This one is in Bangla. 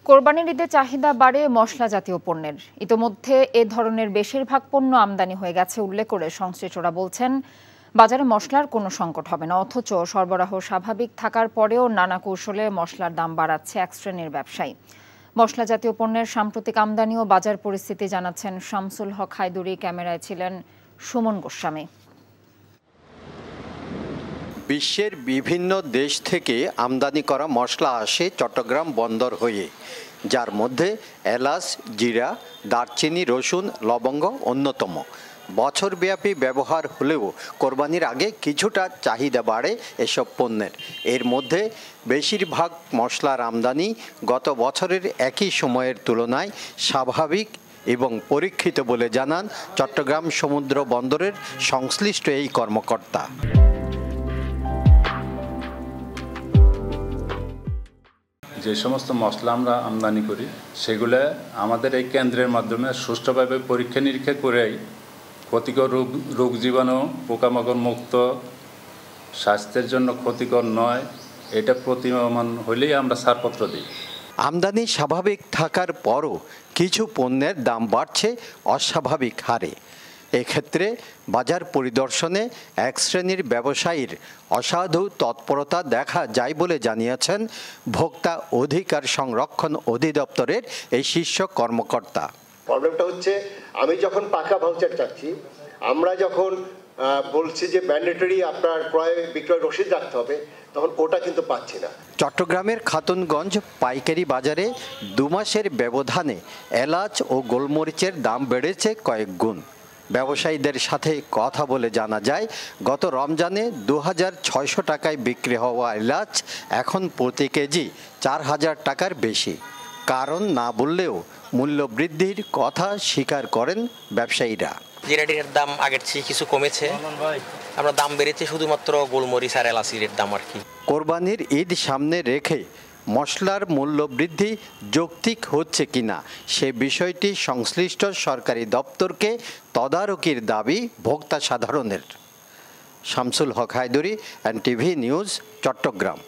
কোরবানির ঈদে চাহিদা বাড়ে মশলা জাতীয় পণ্যের। ইতোমধ্যে এ ধরনের বেশিরভাগ পণ্য আমদানি হয়ে গেছে উল্লেখ করে সংশ্লিষ্টরা বলছেন, বাজারে মশলার কোনো সংকট হবে না। অথচ সরবরাহ স্বাভাবিক থাকার পরেও নানা কৌশলে মশলার দাম বাড়াচ্ছে এক শ্রেণীর ব্যবসায়ী। মশলা জাতীয় পণ্যের সাম্প্রতিক আমদানি ও বাজার পরিস্থিতি জানাচ্ছেন শামসুল হক হায়দুরী। ক্যামেরায় ছিলেন সুমন গোস্বামী। বিশ্বের বিভিন্ন দেশ থেকে আমদানি করা মশলা আসে চট্টগ্রাম বন্দর হয়ে, যার মধ্যে এলাচ, জিরা, দারচিনি, রসুন, লবঙ্গ অন্যতম। বছরব্যাপী ব্যবহার হলেও কোরবানির আগে কিছুটা চাহিদা বাড়ে এসব পণ্যের। এর মধ্যে বেশিরভাগ মশলার আমদানি গত বছরের একই সময়ের তুলনায় স্বাভাবিক এবং পরীক্ষিত বলে জানান চট্টগ্রাম সমুদ্র বন্দরের সংশ্লিষ্ট এই কর্মকর্তা। যে সমস্ত মশলা আমরা আমদানি করি সেগুলো আমাদের এই কেন্দ্রের মাধ্যমে সুষ্ঠুভাবে পরীক্ষা নিরীক্ষা করেই ক্ষতিকর রোগ জীবাণু, পোকামাকড় মুক্ত, স্বাস্থ্যের জন্য ক্ষতিকর নয়, এটা প্রতীয়মান হলেই আমরা ছাড়পত্র দিই। আমদানি স্বাভাবিক থাকার পরও কিছু পণ্যের দাম বাড়ছে অস্বাভাবিক হারে। এক্ষেত্রে বাজার পরিদর্শনে এক শ্রেণীর ব্যবসায়ীর অসাধু তৎপরতা দেখা যায় বলে জানিয়েছেন ভোক্তা অধিকার সংরক্ষণ অধিদপ্তরের এই শীর্ষ কর্মকর্তা। প্রবলেমটা হচ্ছে, আমি যখন পাকা ভাউচার চাচ্ছি, আমরা যখন বলছি যে ম্যান্ডেটরি আপনার ক্রয় বিক্রয় রসিদ রাখতে হবে, তখন ওটা কিন্তু পাচ্ছি না। চট্টগ্রামের খাতুনগঞ্জ পাইকারি বাজারে 2 মাসের ব্যবধানে এলাচ ও গোলমরিচের দাম বেড়েছে কয়েক গুণ। ব্যবসায়ীদের সাথে কথা বলে জানা যায়, গত রমজানে 2600 টাকায় বিক্রি হওয়া এলাচ এখন প্রতি কেজি 4000 টাকার বেশি। কারণ না বললেও মূল্য বৃদ্ধির কথা স্বীকার করেন ব্যবসায়ীরা। জিরাটির দাম আগের চেয়ে কিছু কমেছে, আমরা দাম বেড়েছে শুধুমাত্র গোলমরিচ আর এলাচির দাম আর কি। কোরবানির ঈদ সামনে রেখে মশলার মূল্য বৃদ্ধি যৌক্তিক হচ্ছে কিনা সে বিষয়টি সংশ্লিষ্ট সরকারি দপ্তরকে তদারকির দাবি ভোক্তা সাধারণের। শামসুল হক হায়দুরী, NTV নিউজ, চট্টগ্রাম।